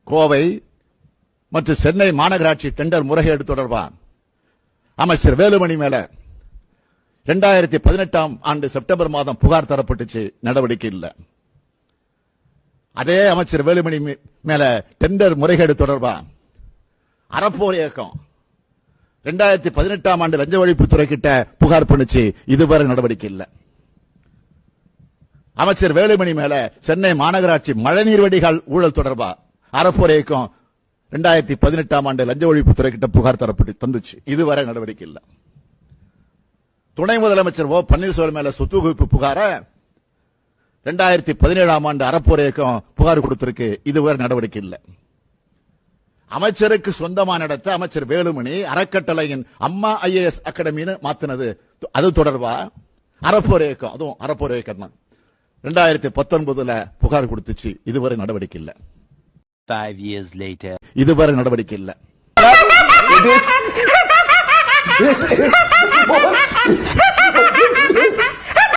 கோவை மற்றும் சென்னை மாநகராட்சி டெண்டர் முறைகேடு தொடர்பா அமைச்சர் வேலுமணி மேல 2018 ஆண்டு செப்டம்பர் மாதம் புகார் தரப்பட்டுச்சு, நடவடிக்கை இல்ல. அதே அமைச்சர் வேலுமணி மேல டெண்டர் முறைகேடு தொடர்பா அறப்போர் இயக்கம் 2018 ஆண்டு லஞ்ச ஒழிப்புத்துறை கிட்ட புகார் பண்ணுச்சு, இதுவரை நடவடிக்கை இல்ல. அமைச்சர் வேலுமணி மேல சென்னை மாநகராட்சி மழைநீர் வடிகால் ஊழல் தொடர்பா அறப்போர் இயக்கம் 2018 ஆண்டு லஞ்ச ஒழிப்புத்துறை கிட்ட புகார் தரப்பட்டு தந்துச்சு, இதுவரை நடவடிக்கை இல்ல. துணை முதலமைச்சர் ஓ பன்னீர்செல்வம் மேல சொத்து குவிப்பு புகார 2017 ஆண்டு அறப்போர் இயக்கம் புகார் கொடுத்திருக்கு, இதுவரை நடவடிக்கை இல்ல. அமைச்சருக்கு சொந்தமா நடத்த அமைச்சர் வேலுமணி அறக்கட்டளையின் அம்மா IAS அகாடமின்னு மாத்தினது, அது தொடர்பா அறப்போர் இயக்கம், அதுவும் அறப்போர் இயக்கம் தான் 2019 புகார் கொடுத்துச்சு, இதுவரை நடவடிக்கை இல்ல. 5 years later. இதுவரை நடவடிக்கை இல்ல. It is